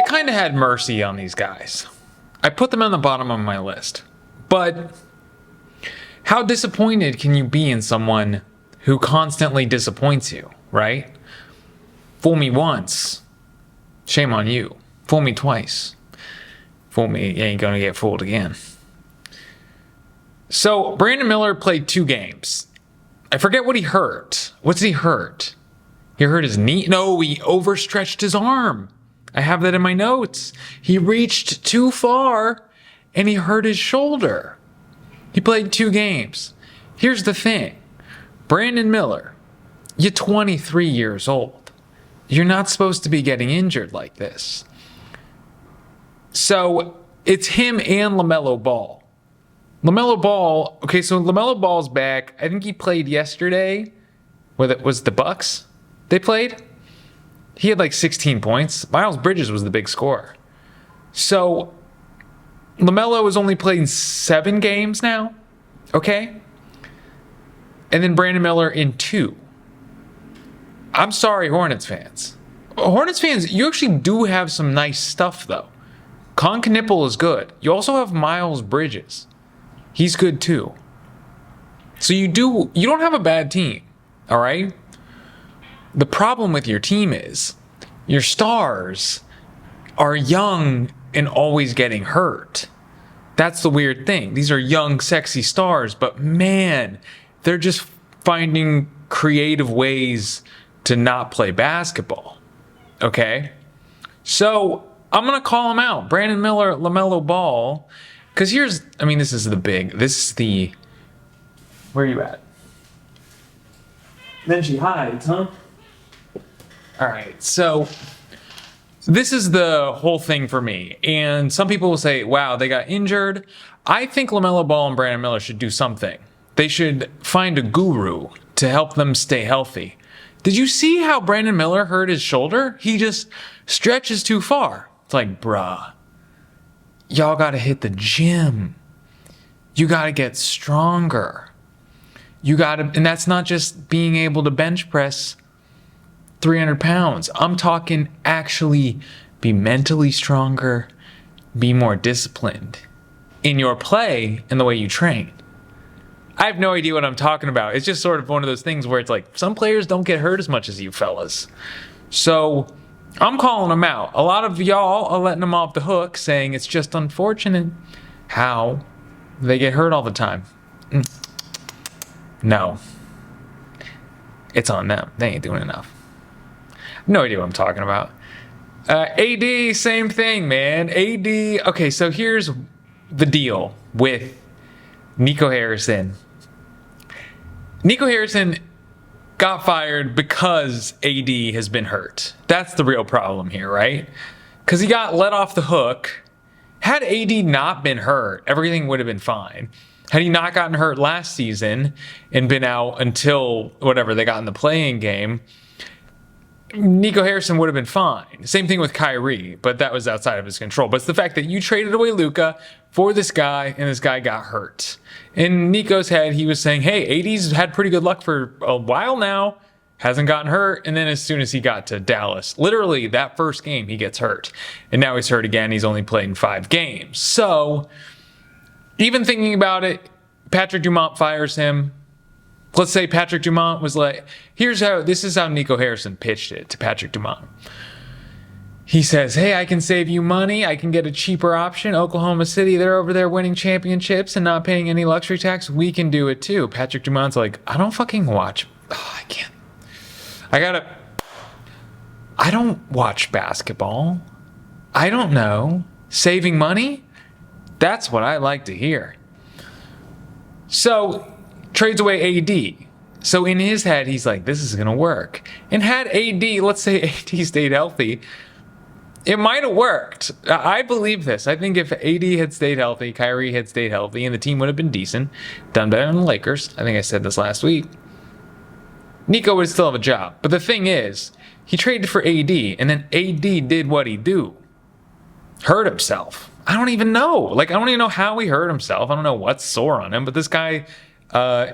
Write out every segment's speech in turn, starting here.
kind of had mercy on these guys. I put them on the bottom of my list. But how disappointed can you be in someone who constantly disappoints you, right? Fool me once, shame on you. Fool me twice, fool me, you ain't gonna get fooled again. So Brandon Miller played 2 games. I forget what he hurt. What's he hurt? He hurt his knee? No, he overstretched his arm. I have that in my notes. He reached too far and he hurt his shoulder. He played 2 games. Here's the thing. Brandon Miller, you're 23 years old. You're not supposed to be getting injured like this. So it's him and LaMelo Ball. LaMelo Ball, okay, so LaMelo Ball's back. I think he played yesterday. Whether it was the Bucks they played. He had like 16 points. Miles Bridges was the big scorer. So LaMelo has only played 7 games now. Okay? And then Brandon Miller in 2. I'm sorry, Hornets fans. Hornets fans, you actually do have some nice stuff, though. Con Knipple is good. You also have Miles Bridges. He's good, too. So you don't have a bad team, all right? The problem with your team is your stars are young and always getting hurt. That's the weird thing. These are young, sexy stars, but man, they're just finding creative ways to not play basketball. Okay? So I'm going to call him out. Brandon Miller, LaMelo Ball. Because this is the, where are you at? Then she hides, huh? All right, so this is the whole thing for me. And some people will say, wow, they got injured. I think LaMelo Ball and Brandon Miller should do something. They should find a guru to help them stay healthy. Did you see how Brandon Miller hurt his shoulder? He just stretches too far. It's like, bruh, y'all got to hit the gym. You got to get stronger. And that's not just being able to bench press 300 pounds. I'm talking actually be mentally stronger, be more disciplined in your play and the way you train. I have no idea what I'm talking about. It's just sort of one of those things where it's like some players don't get hurt as much as you fellas. So I'm calling them out. A lot of y'all are letting them off the hook, saying it's just unfortunate how they get hurt all the time. No. It's on them. They ain't doing enough. No idea what I'm talking about. AD, same thing, man. AD, okay, so here's the deal with Nico Harrison. Nico Harrison got fired because AD has been hurt. That's the real problem here, right? Because he got let off the hook. Had AD not been hurt, everything would have been fine. Had he not gotten hurt last season and been out until whatever they got in the playing game, Nico Harrison would have been fine. Same thing with Kyrie, but that was outside of his control. But it's the fact that you traded away Luka for this guy, and this guy got hurt. In Nico's head, he was saying, hey, AD's had pretty good luck for a while now, hasn't gotten hurt, and then as soon as he got to Dallas, literally that first game, he gets hurt. And now he's hurt again. He's only played in 5 games. So even thinking about it, Patrick Dumont fires him. Let's say Patrick Dumont was like, this is how Nico Harrison pitched it to Patrick Dumont. He says, hey, I can save you money. I can get a cheaper option. Oklahoma City, they're over there winning championships and not paying any luxury tax. We can do it too. Patrick Dumont's like, I don't fucking watch. I can't. I don't watch basketball. I don't know. Saving money? That's what I like to hear. So trades away AD. So in his head, he's like, this is going to work. And had AD, let's say AD stayed healthy, it might have worked. I believe this. I think if AD had stayed healthy, Kyrie had stayed healthy, and the team would have been decent, done better than the Lakers. I think I said this last week. Nico would still have a job. But the thing is, he traded for AD, and then AD did what he do. Hurt himself. I don't even know. I don't even know how he hurt himself. I don't know what's sore on him, but this guy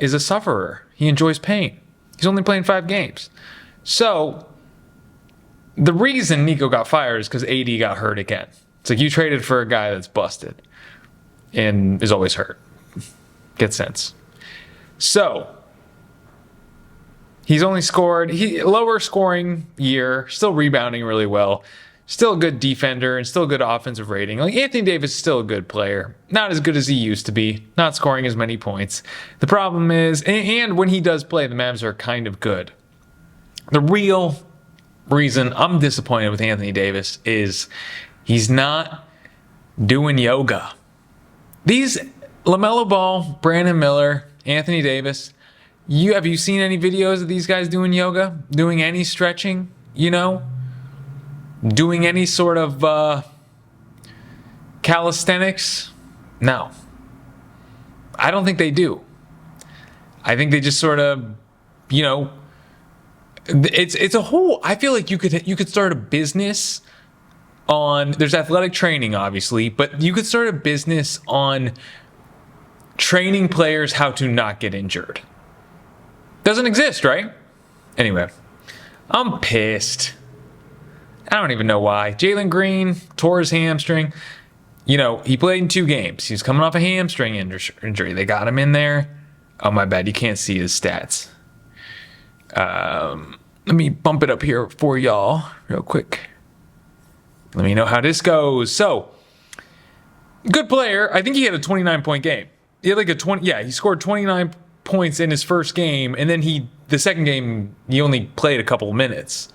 is a sufferer. He enjoys pain. He's only playing 5 games. So the reason Nico got fired is because AD got hurt again. It's like you traded for a guy that's busted and is always hurt. Gets sense. So he's only scored lower scoring year, still rebounding really well, still a good defender and still good offensive rating. Like Anthony Davis is still a good player, not as good as he used to be, not scoring as many points. The problem is, and when he does play, the Mavs are kind of good. The real reason I'm disappointed with Anthony Davis is he's not doing yoga. These LaMelo Ball, Brandon Miller, Anthony Davis, have you seen any videos of these guys doing yoga? Doing any stretching? Doing any sort of calisthenics? No. I don't think they do. I think they just sort of, it's a whole, I feel like you could start a business on, there's athletic training obviously, but you could start a business on training players how to not get injured. Doesn't exist, right? Anyway, I'm pissed. I don't even know why. Jaylen Green tore his hamstring. He played in 2 games. He's coming off a hamstring injury. They got him in there. Oh, my bad. You can't see his stats. Let me bump it up here for y'all real quick. Let me know how this goes. So, good player. I think he had a 29-point game. He had he scored 29 points in his first game, and then the second game, he only played a couple of minutes,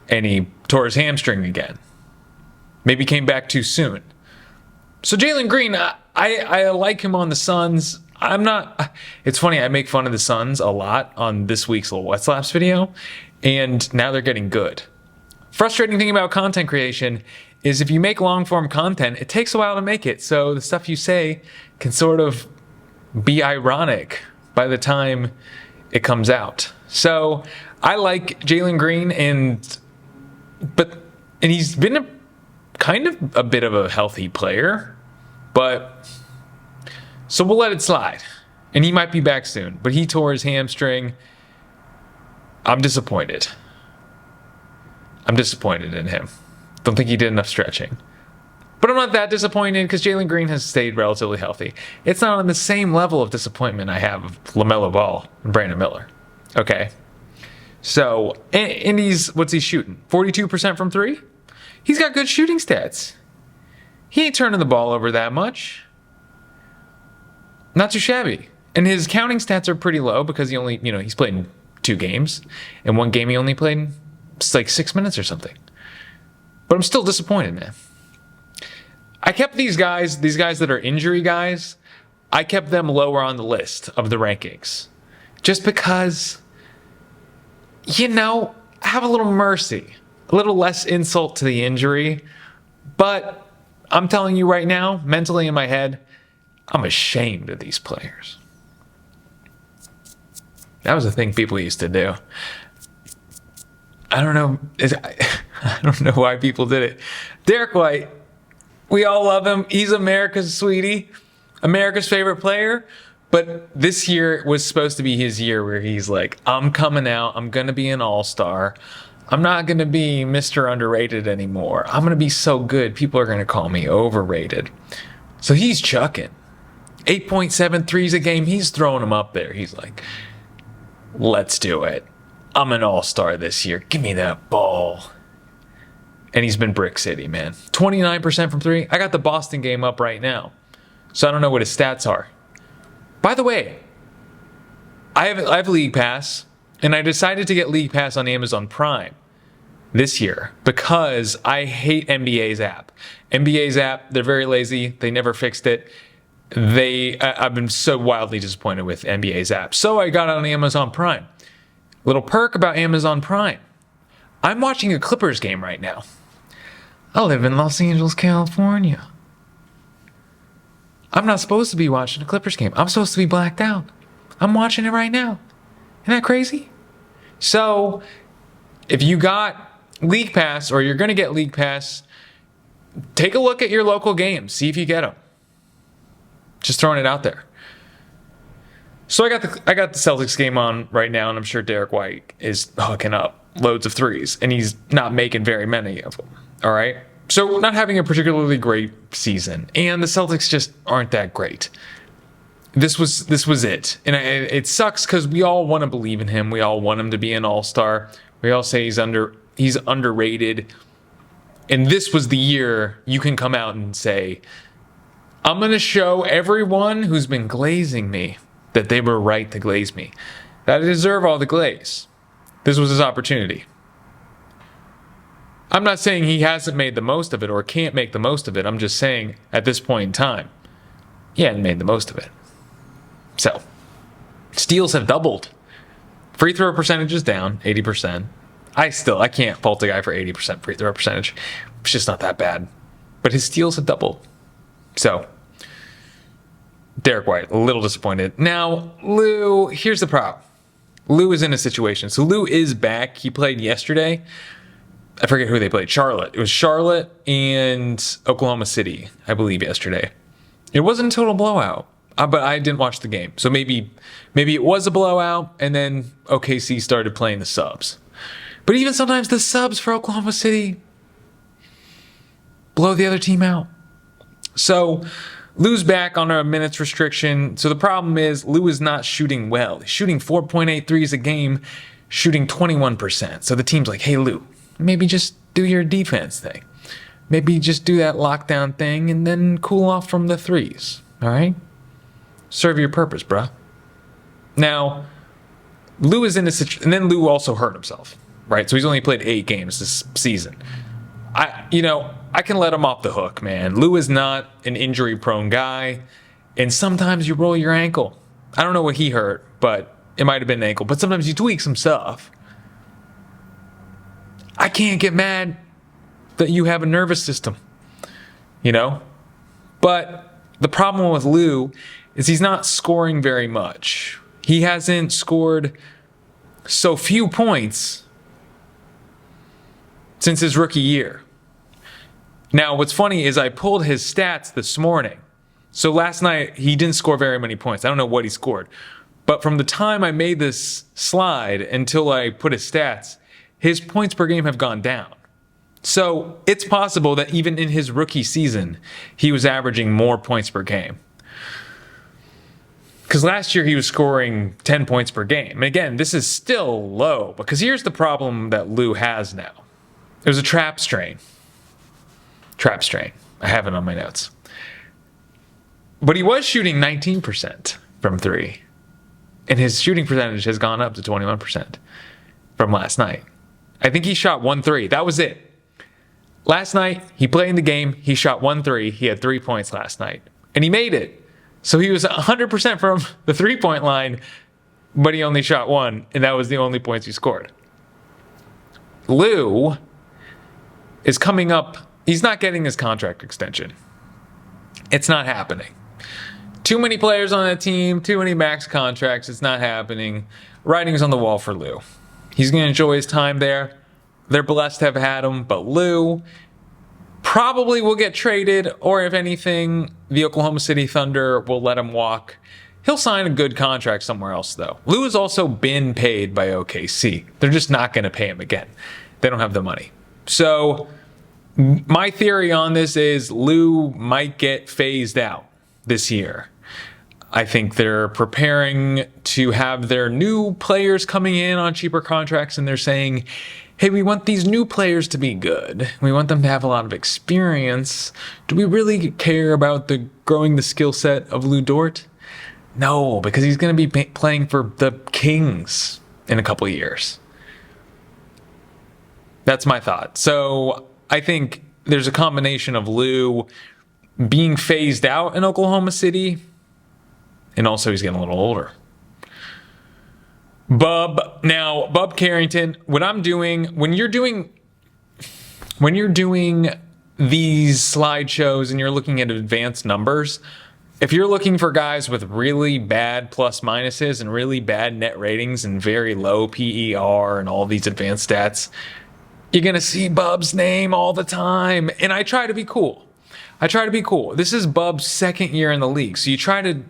and he tore his hamstring again. Maybe came back too soon. So Jaylen Green, I like him on the Suns. It's funny, I make fun of the Suns a lot on this week's Little Wet Slaps video, and now they're getting good. Frustrating thing about content creation is if you make long-form content, it takes a while to make it, so the stuff you say can sort of be ironic by the time it comes out. So I like Jaylen Green, and he's been a bit of a healthy player, but so we'll let it slide. And he might be back soon, but he tore his hamstring. I'm disappointed. I'm disappointed in him. Don't think he did enough stretching. But I'm not that disappointed because Jaylen Green has stayed relatively healthy. It's not on the same level of disappointment I have of LaMelo Ball and Brandon Miller. Okay. So, and what's he shooting? 42% from 3? He's got good shooting stats. He ain't turning the ball over that much. Not too shabby. And his counting stats are pretty low because he only, he's played in 2 games. In 1 game he only played like 6 minutes or something. But I'm still disappointed, man. I kept these guys that are injury guys, I kept them lower on the list of the rankings. Just because, have a little mercy. A little less insult to the injury. But I'm telling you right now, mentally in my head, I'm ashamed of these players. That was a thing people used to do. I don't know. I don't know why people did it. Derrick White, we all love him. He's America's sweetie, America's favorite player. But this year was supposed to be his year where he's like, I'm coming out. I'm going to be an all-star. I'm not going to be Mr. Underrated anymore. I'm going to be so good. People are going to call me overrated. So he's chucking. 8.7 threes a game. He's throwing them up there. He's like, let's do it. I'm an all-star this year. Give me that ball. And he's been Brick City, man. 29% from 3. I got the Boston game up right now. So I don't know what his stats are. By the way, I have League Pass, and I decided to get League Pass on Amazon Prime this year because I hate NBA's app. NBA's app, they're very lazy. They never fixed it. I've been so wildly disappointed with NBA's app. So I got it on Amazon Prime. Little perk about Amazon Prime. I'm watching a Clippers game right now. I live in Los Angeles, California. I'm not supposed to be watching a Clippers game. I'm supposed to be blacked out. I'm watching it right now. Isn't that crazy? So, if you got League Pass or you're going to get League Pass, take a look at your local games. See if you get them. Just throwing it out there. So I got the Celtics game on right now, and I'm sure Derrick White is hooking up. loads of threes, and he's not making very many of them. All right. So not having a particularly great season, and the Celtics just aren't that great. This was it, and it sucks because we all want to believe in him. We all want him to be an all-star. We all say he's underrated. And this was the year you can come out and say, I'm going to show everyone who's been glazing me that they were right to glaze me, that I deserve all the glaze. This was his opportunity. I'm not saying he hasn't made the most of it or can't make the most of it. I'm just saying at this point in time, he hadn't made the most of it. So, steals have doubled. Free throw percentage is down, 80%. I can't fault a guy for 80% free throw percentage. It's just not that bad. But his steals have doubled. So, Derrick White, a little disappointed. Now, Lou, here's the problem. Lou is in a situation. So, Lou is back. He played yesterday. I forget who they played. Charlotte. It was Charlotte and Oklahoma City, I believe, yesterday. It wasn't a total blowout. But I didn't watch the game. So maybe it was a blowout, and then OKC started playing the subs. But even sometimes the subs for Oklahoma City blow the other team out. So Lou's back on a minutes restriction. So the problem is Lou is not shooting well. He's shooting 4.8 threes a game, shooting 21%. So the team's like, hey, Lou, maybe just do your defense thing. Maybe just do that lockdown thing and then cool off from the threes. All right? Serve your purpose, bruh. Now, Lou is in a situation, and then Lou also hurt himself, right? So he's only played 8 games this season. I can let him off the hook, man. Lou is not an injury-prone guy, and sometimes you roll your ankle. I don't know what he hurt, but it might have been an ankle. But sometimes you tweak some stuff. I can't get mad that you have a nervous system, But the problem with Lou is he's not scoring very much. He hasn't scored so few points since his rookie year. Now, what's funny is I pulled his stats this morning. So last night, he didn't score very many points. I don't know what he scored. But from the time I made this slide until I put his stats, his points per game have gone down. So it's possible that even in his rookie season, he was averaging more points per game. Because last year he was scoring 10 points per game. And again, this is still low. Because here's the problem that Lou has now. It was a trap strain. Trap strain. I have it on my notes. But he was shooting 19% from 3. And his shooting percentage has gone up to 21% from last night. I think he shot 1 3. That was it. Last night, he played in the game. He shot 1 3. He had 3 points last night. And he made it. So he was 100% from the 3-point line, but he only shot 1, and that was the only points he scored. Lou is coming up. He's not getting his contract extension. It's not happening. Too many players on that team, too many max contracts. It's not happening. Writing's on the wall for Lou. He's going to enjoy his time there. They're blessed to have had him, but Lou probably will get traded, or if anything, the Oklahoma City Thunder will let him walk. He'll sign a good contract somewhere else, though. Lou has also been paid by OKC. They're just not going to pay him again. They don't have the money. So my theory on this is Lou might get phased out this year. I think they're preparing to have their new players coming in on cheaper contracts, and they're saying, hey, we want these new players to be good. We want them to have a lot of experience. Do we really care about growing the skill set of Lu Dort? No, because he's going to be playing for the Kings in a couple of years. That's my thought. So I think there's a combination of Lou being phased out in Oklahoma City, and also he's getting a little older. Bub Carrington, what I'm doing, when you're doing these slideshows and you're looking at advanced numbers, if you're looking for guys with really bad plus minuses and really bad net ratings and very low PER and all these advanced stats, you're going to see Bub's name all the time. And I try to be cool. This is Bub's second year in the league. So you try to,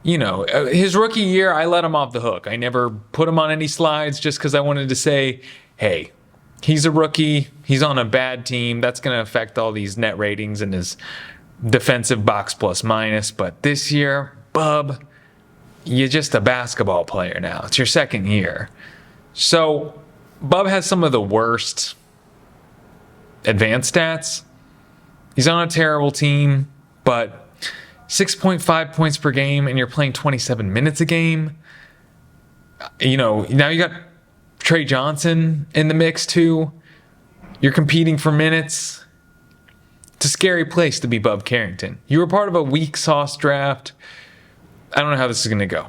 his rookie year, I let him off the hook. I never put him on any slides just because I wanted to say, hey, he's a rookie. He's on a bad team. That's going to affect all these net ratings and his defensive box plus minus. But this year, Bub, you're just a basketball player now. It's your second year. So Bub has some of the worst advanced stats. He's on a terrible team, but 6.5 points per game, and you're playing 27 minutes a game. You know, now you got Trey Johnson in the mix too. You're competing for minutes. It's a scary place to be Bub Carrington. You were part of a weak sauce draft. I don't know how this is going to go.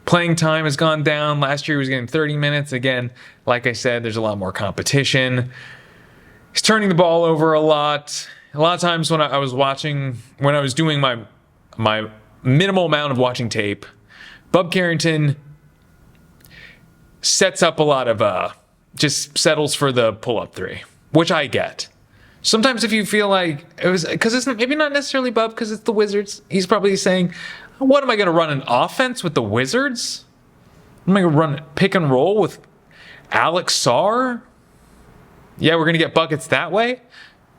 Playing time has gone down. Last year he was getting 30 minutes. Again, like I said, there's a lot more competition. He's turning the ball over a lot. A lot of times when I was doing my minimal amount of watching tape, Bub Carrington sets up a lot of just settles for the pull-up three, which I get. Sometimes if you feel like it was, because it's maybe not necessarily Bub because it's the Wizards, he's probably saying, what am I going to run an offense with the Wizards? Am I going to run pick and roll with Alex Sarr? Yeah, we're going to get buckets that way.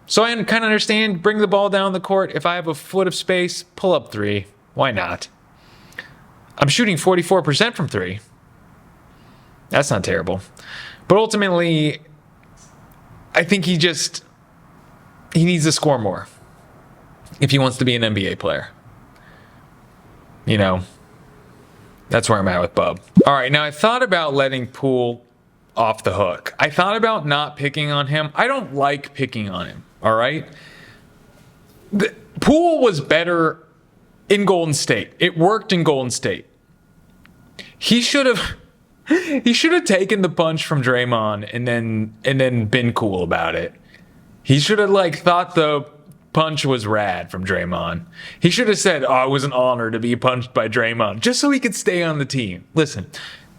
So I kind of understand, bring the ball down the court. If I have a foot of space, pull up three. Why not? I'm shooting 44% from three. That's not terrible. But ultimately, I think he needs to score more if he wants to be an NBA player. You know, that's where I'm at with Bub. All right, now I thought about letting Poole off the hook. I thought about not picking on him. I don't like picking on him, all right? Poole was better in Golden State. It worked in Golden State. He should have taken the punch from Draymond and then been cool about it. He should have thought the punch was rad from Draymond. He should have said, "Oh, it was an honor to be punched by Draymond," just so he could stay on the team. Listen,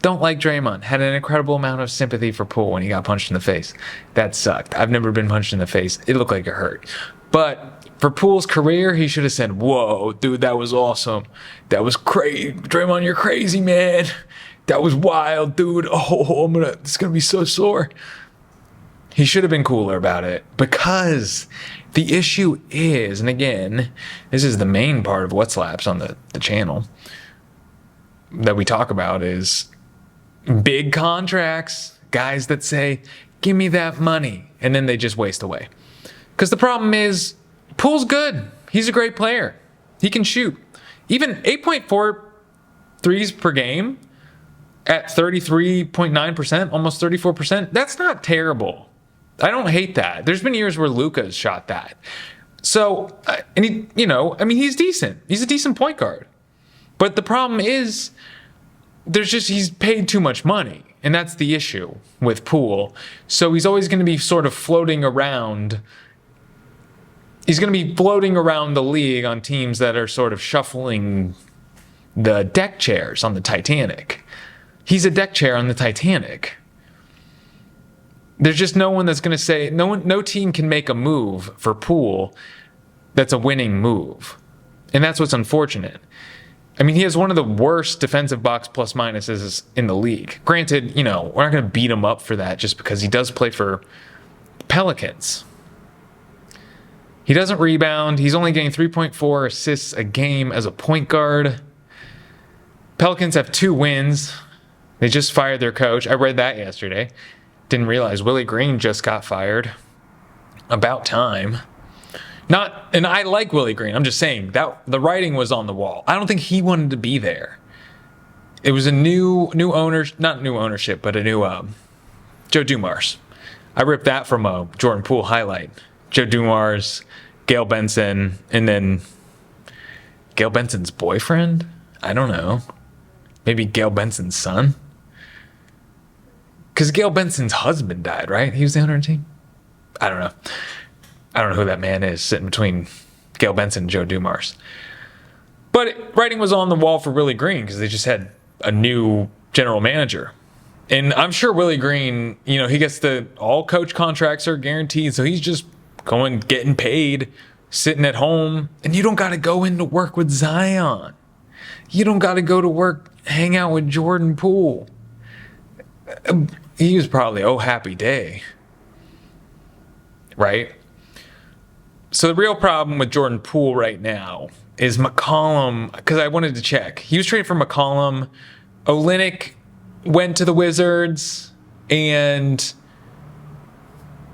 don't like Draymond. Had an incredible amount of sympathy for Poole when he got punched in the face. That sucked. I've never been punched in the face. It looked like it hurt. But for Poole's career, he should have said, "Whoa, dude, that was awesome. That was crazy. Draymond, you're crazy, man. That was wild, dude. Oh, it's gonna be so sore." He should have been cooler about it, because the issue is, and again, this is the main part of what slaps on the channel that we talk about, is big contracts, guys that say, "Give me that money," and then they just waste away. Because the problem is, Poole's good. He's a great player. He can shoot. Even 8.4 threes per game at 33.9%, almost 34%, that's not terrible. I don't hate that. There's been years where Luka's shot that. So, and he's decent. He's a decent point guard. But the problem is, he's paid too much money. And that's the issue with Poole. So he's always going to be sort of floating around. He's going to be floating around the league on teams that are sort of shuffling the deck chairs on the Titanic. He's a deck chair on the Titanic. There's just no one that's going to say, no team can make a move for Poole that's a winning move. And that's what's unfortunate. I mean, he has one of the worst defensive box plus minuses in the league. Granted, we're not going to beat him up for that just because he does play for Pelicans. He doesn't rebound. He's only getting 3.4 assists a game as a point guard. Pelicans have 2 wins. They just fired their coach. I read that yesterday. Didn't realize Willie Green just got fired. About time. And I like Willie Green. I'm just saying that the writing was on the wall. I don't think he wanted to be there. It was a new owner, not new ownership, but a new Joe Dumars. I ripped that from a Jordan Poole highlight. Joe Dumars, Gail Benson, and then Gail Benson's boyfriend? I don't know. Maybe Gail Benson's son? Because Gail Benson's husband died, right? He was the owner of the team? I don't know. I don't know who that man is sitting between Gail Benson and Joe Dumars. But writing was on the wall for Willie Green because they just had a new general manager. And I'm sure Willie Green, he gets all coach contracts are guaranteed, so he's just getting paid, sitting at home. And you don't got to go into work with Zion. You don't got to go to work, hang out with Jordan Poole. he was probably, oh, happy day. Right? So the real problem with Jordan Poole right now is McCollum, because I wanted to check. He was traded for McCollum. Olynyk went to the Wizards, and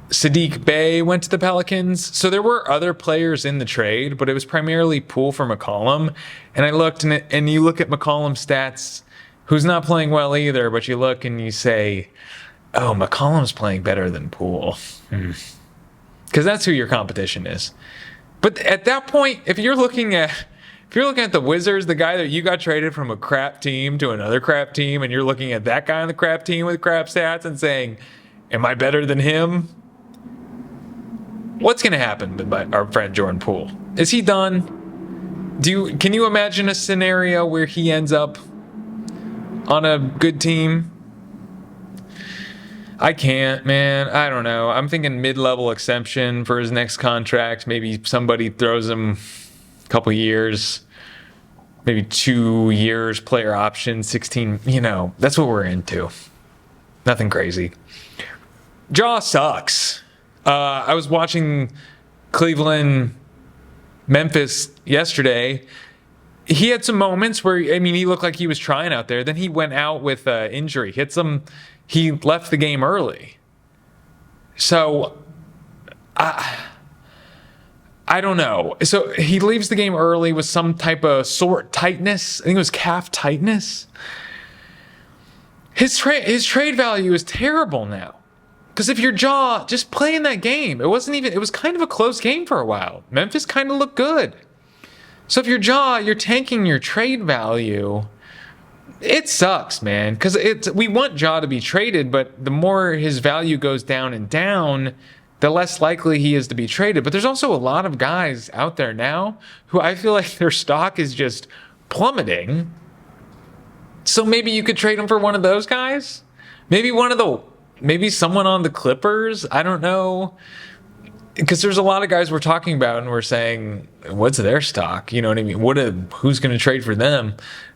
Saddiq Bey went to the Pelicans. So there were other players in the trade, but it was primarily Poole for McCollum. And I looked, and you look at McCollum's stats, who's not playing well either, but you look and you say, oh, McCollum's playing better than Poole. Because that's who your competition is. But at that point, if you're looking at the Wizards, the guy that you got traded from a crap team to another crap team, and you're looking at that guy on the crap team with crap stats and saying, am I better than him? What's going to happen with our friend Jordan Poole? Is he done? Can you imagine a scenario where he ends up on a good team? I can't, man. I don't know. I'm thinking mid-level exemption for his next contract. Maybe somebody throws him a couple years, maybe 2 years, player option, 16. That's what we're into. Nothing crazy. Ja sucks. I was watching Cleveland, Memphis yesterday. He had some moments where, he looked like he was trying out there. Then he went out with injury. He left the game early. So, I don't know. So he leaves the game early with some type of sore tightness. I think it was calf tightness. His trade value is terrible now. Because if you're Ja, just play in that game. It was kind of a close game for a while. Memphis kind of looked good. So if you're Ja, you're tanking your trade value. It sucks, man. Because we want Ja to be traded, but the more his value goes down and down, the less likely he is to be traded. But there's also a lot of guys out there now who I feel like their stock is just plummeting. So maybe you could trade him for one of those guys? Maybe someone on the Clippers? I don't know. Because there's a lot of guys we're talking about and we're saying, what's their stock? You know what I mean? Who's going to trade for them?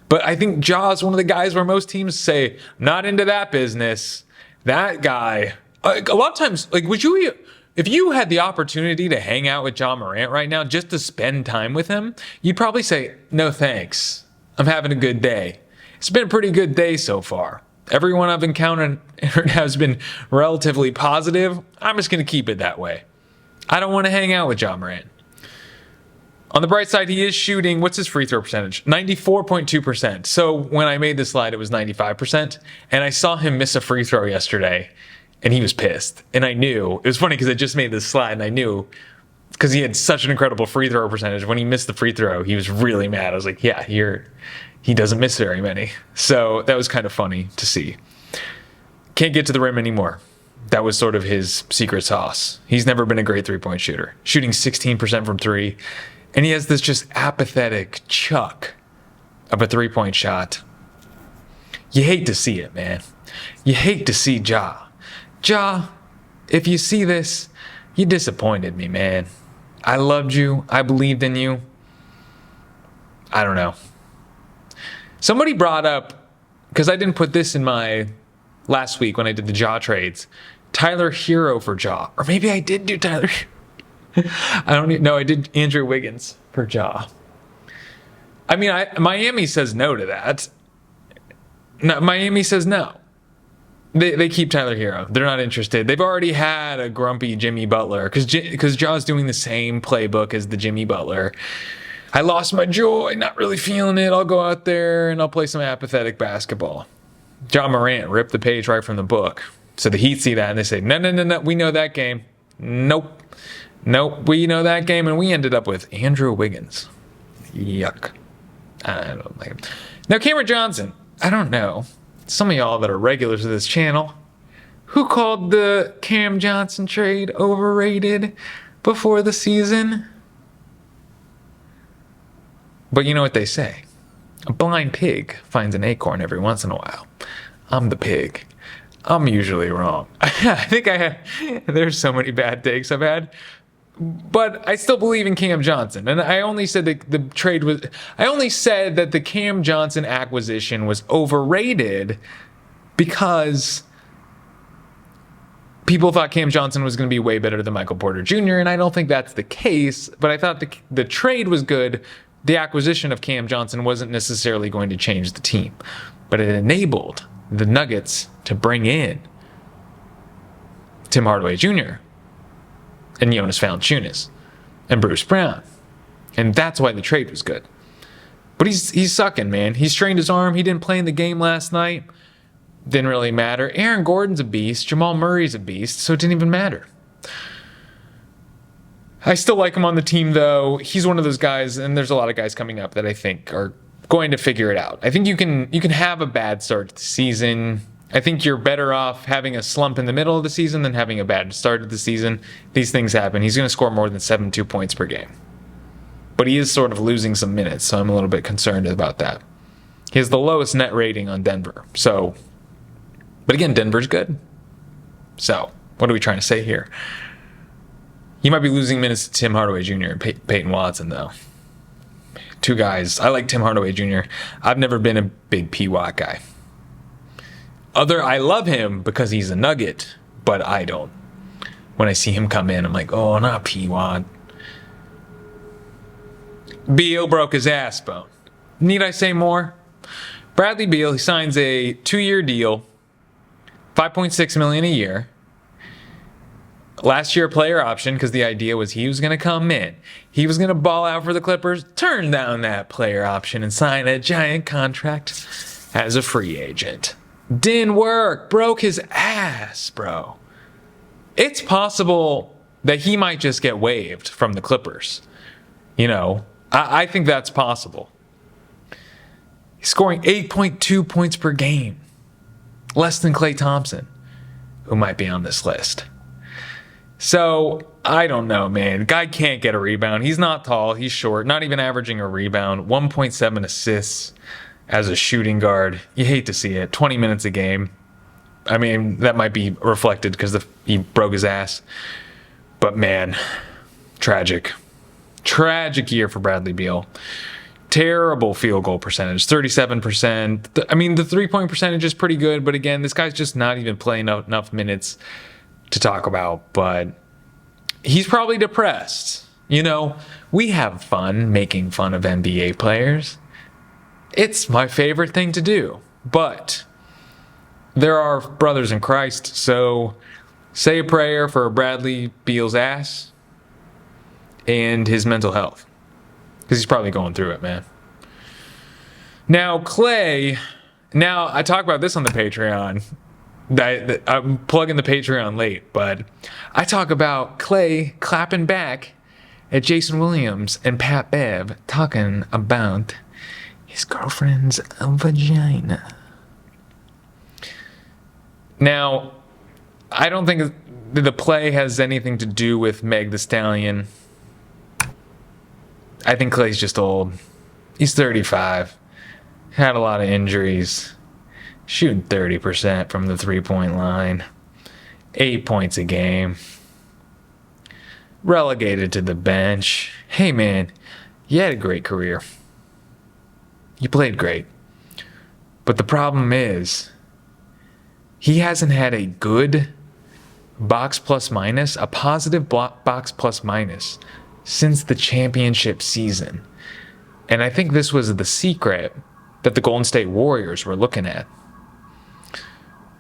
But I think Ja is one of the guys where most teams say, not into that business. That guy. A lot of times, if you had the opportunity to hang out with Ja Morant right now, just to spend time with him, you'd probably say, no thanks. I'm having a good day. It's been a pretty good day so far. Everyone I've encountered has been relatively positive. I'm just going to keep it that way. I don't want to hang out with Ja Morant. On the bright side, he is shooting, what's his free throw percentage? 94.2%. So when I made this slide, it was 95%. And I saw him miss a free throw yesterday, and he was pissed. And I knew. It was funny because I just made this slide, and I knew because he had such an incredible free throw percentage. When he missed the free throw, he was really mad. I was like, yeah, he doesn't miss very many. So that was kind of funny to see. Can't get to the rim anymore. That was sort of his secret sauce. He's never been a great three-point shooter. Shooting 16% from three. And he has this just apathetic chuck of a three-point shot. You hate to see it, man. You hate to see Ja. Ja, if you see this, you disappointed me, man. I loved you. I believed in you. I don't know. Somebody brought up, because I didn't put this in my last week when I did the Ja trades, Tyler Hero for Ja. Or maybe I did do Tyler Hero. I don't know. I did Andrew Wiggins for Ja. I mean, Miami says no to that. No, Miami says no. They keep Tyler Hero. They're not interested. They've already had a grumpy Jimmy Butler because Ja's doing the same playbook as the Jimmy Butler. I lost my joy, not really feeling it. I'll go out there and I'll play some apathetic basketball. Ja Morant ripped the page right from the book. So the Heat see that and they say, no, we know that game. Nope, we know that game. And we ended up with Andrew Wiggins. Yuck. I don't like him. Now, Cameron Johnson, I don't know. Some of y'all that are regulars of this channel, who called the Cam Johnson trade overrated before the season? But you know what they say. A blind pig finds an acorn every once in a while. I'm the pig. I'm usually wrong. I think there's so many bad takes I've had. But I still believe in Cam Johnson. And I only said that the Cam Johnson acquisition was overrated because people thought Cam Johnson was going to be way better than Michael Porter Jr., and I don't think that's the case, but I thought the trade was good. The acquisition of Cam Johnson wasn't necessarily going to change the team, but it enabled the Nuggets to bring in Tim Hardaway Jr. and Jonas Valanciunas and Bruce Brown. And that's why the trade was good. But he's sucking, man. He strained his arm. He didn't play in the game last night. Didn't really matter. Aaron Gordon's a beast. Jamal Murray's a beast, so it didn't even matter. I still like him on the team, though. He's one of those guys, and there's a lot of guys coming up that I think are going to figure it out. I think you can have a bad start to the season. I think you're better off having a slump in the middle of the season than having a bad start of the season. These things happen. He's going to score more than 72 points per game. But he is sort of losing some minutes, so I'm a little bit concerned about that. He has the lowest net rating on Denver. So, but again, Denver's good. So, what are we trying to say here? He might be losing minutes to Tim Hardaway Jr. and Peyton Watson, though. Two guys. I like Tim Hardaway Jr. I've never been a big P-Watt guy. I love him because he's a Nugget, but I don't. When I see him come in, I'm like, oh, not P-Watt. Beal broke his ass bone. Need I say more? Bradley Beal, he signs a 2-year deal, $5.6 million a year. Last year, player option, because the idea was he was going to come in. He was going to ball out for the Clippers, turn down that player option, and sign a giant contract as a free agent. Didn't work. Broke his ass, bro. It's possible that he might just get waived from the Clippers. You know, I think that's possible. He's scoring 8.2 points per game. Less than Klay Thompson, who might be on this list. So, I don't know, man. Guy can't get a rebound. He's not tall. He's short. Not even averaging a rebound. 1.7 assists as a shooting guard. You hate to see it. 20 minutes a game. I mean, that might be reflected because he broke his ass. But, man, tragic. Tragic year for Bradley Beal. Terrible field goal percentage, 37%. I mean, the three-point percentage is pretty good, but again, this guy's just not even playing enough minutes to talk about. But he's probably depressed. You know, we have fun making fun of NBA players. It's my favorite thing to do. But there are brothers in Christ, so say a prayer for Bradley Beal's ass and his mental health, because he's probably going through it, man. Now, Klay, I talk about this on the Patreon. I'm plugging the Patreon late, but I talk about Klay clapping back at Jason Williams and Pat Bev talking about his girlfriend's vagina. Now, I don't think the play has anything to do with Meg Thee Stallion. I think Klay's just old. He's 35. Had a lot of injuries. Shooting 30% from the three-point line. 8 points a game. Relegated to the bench. Hey, man, you had a great career. You played great. But the problem is, he hasn't had a good box plus minus, a positive box plus minus, since the championship season. And I think this was the secret that the Golden State Warriors were looking at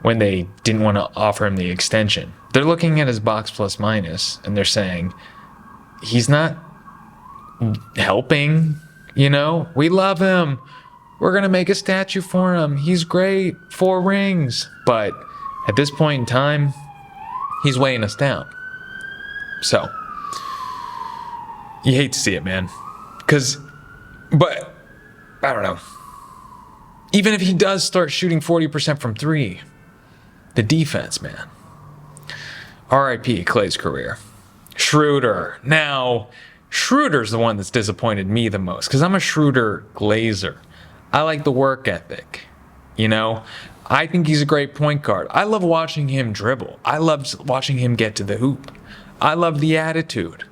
when they didn't want to offer him the extension. They're looking at his box plus minus, and they're saying, he's not helping, you know? We love him. We're going to make a statue for him. He's great. 4 rings. But at this point in time, he's weighing us down. So, you hate to see it, man. But, I don't know. Even if he does start shooting 40% from 3, the defense, man. R.I.P. Klay's career. Schroder. Now, Schroeder's the one that's disappointed me the most, because I'm a Schroder glazer. I like the work ethic. You know? I think he's a great point guard. I love watching him dribble. I love watching him get to the hoop. I love the attitude.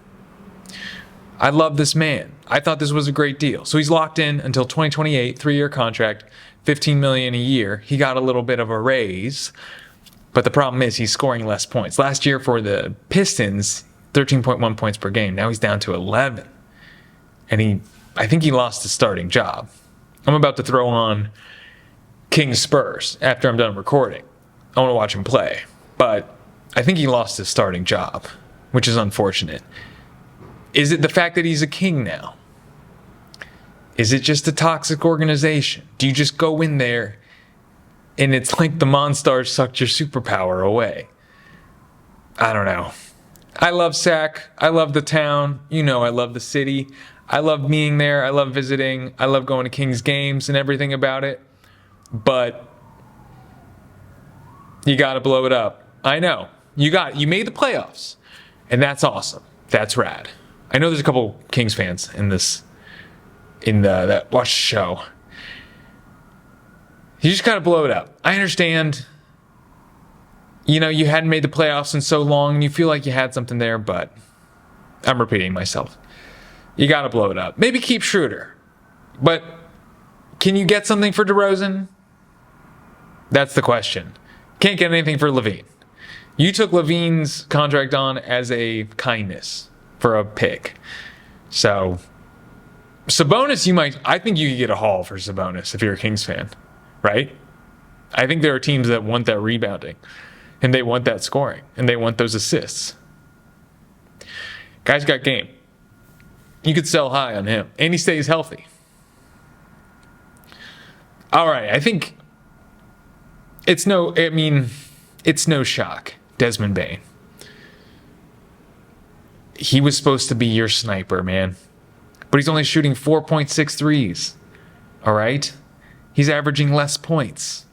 I love this man. I thought this was a great deal. So he's locked in until 2028, 3-year contract, $15 million a year. He got a little bit of a raise. But the problem is he's scoring less points. Last year for the Pistons, 13.1 points per game. Now he's down to 11. And I think he lost his starting job. I'm about to throw on Kings Spurs after I'm done recording. I want to watch him play. But I think he lost his starting job, which is unfortunate. Is it the fact that he's a king now? Is it just a toxic organization? Do you just go in there and it's like the Monstars sucked your superpower away? I don't know. I love Sac. I love the town. You know I love the city. I love being there. I love visiting. I love going to Kings games and everything about it. But you got to blow it up. I know. You made the playoffs. And that's awesome. That's rad. I know there's a couple Kings fans that watch the show. You just got to blow it up. I understand. You hadn't made the playoffs in so long and you feel like you had something there, but I'm repeating myself. You got to blow it up. Maybe keep Schroder. But can you get something for DeRozan? That's the question. Can't get anything for LaVine. You took LaVine's contract on as a kindness for a pick. So Sabonis, I think you could get a haul for Sabonis if you're a Kings fan, right? I think there are teams that want that rebounding and they want that scoring and they want those assists. Guy's got game. You could sell high on him and he stays healthy. All right, I think it's no shock. Desmond Bane. He was supposed to be your sniper, man. But he's only shooting 4.6 threes. All right? He's averaging less points.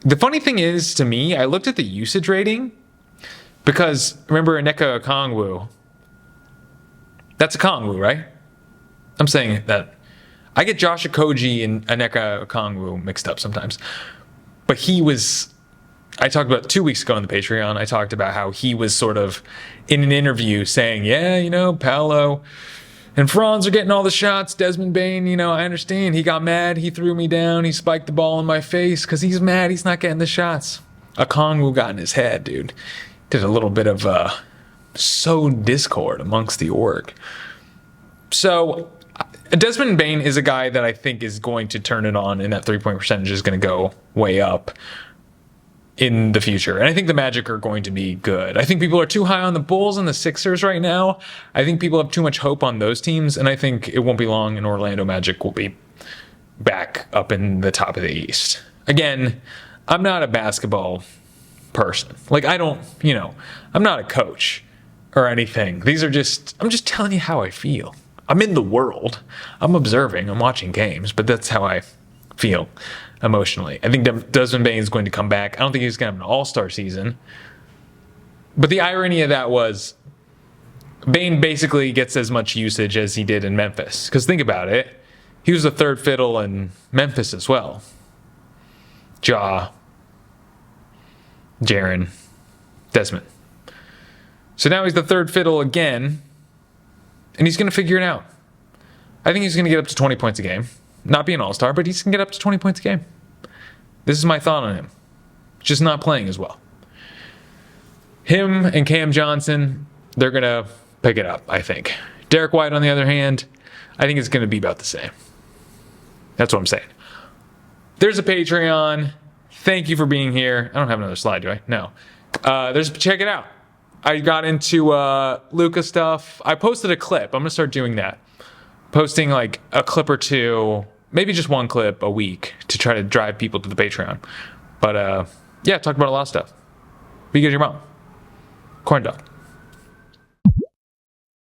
The funny thing is, to me, I looked at the usage rating because, remember Onyeka Okongwu? That's Okongwu, right? I'm saying that. I get Josh Okogie and Onyeka Okongwu mixed up sometimes. But I talked about 2 weeks ago on the Patreon, I talked about how he was sort of in an interview saying, Paolo and Franz are getting all the shots. Desmond Bane, I understand. He got mad. He threw me down. He spiked the ball in my face because he's mad. He's not getting the shots. Okongwu got in his head, dude. Did a little bit of sowed discord amongst the org. So Desmond Bane is a guy that I think is going to turn it on, and that 3-point percentage is going to go way up in the future. And I think the Magic are going to be good. I think people are too high on the Bulls and the Sixers right now. I think people have too much hope on those teams, and I think it won't be long and Orlando Magic will be back up in the top of the East. Again, I'm not a basketball person. I'm not a coach or anything. I'm just telling you how I feel. I'm in the world. I'm observing. I'm watching games, but that's how I feel emotionally. I think Desmond Bane is going to come back. I don't think he's going to have an all-star season. But the irony of that was Bane basically gets as much usage as he did in Memphis. Because think about it. He was the third fiddle in Memphis as well. Ja, Jaren, Desmond. So now he's the third fiddle again. And he's going to figure it out. I think he's going to get up to 20 points a game. Not be an all-star, but he's going to get up to 20 points a game. This is my thought on him. Just not playing as well. Him and Cam Johnson, they're going to pick it up, I think. Derrick White, on the other hand, I think it's going to be about the same. That's what I'm saying. There's a Patreon. Thank you for being here. I don't have another slide, do I? No. Check it out. I got into Luka stuff. I posted a clip. I'm going to start doing that. Posting like a clip or two, maybe just one clip a week to try to drive people to the Patreon. But talked about a lot of stuff. Be good to your mom. Corn dog.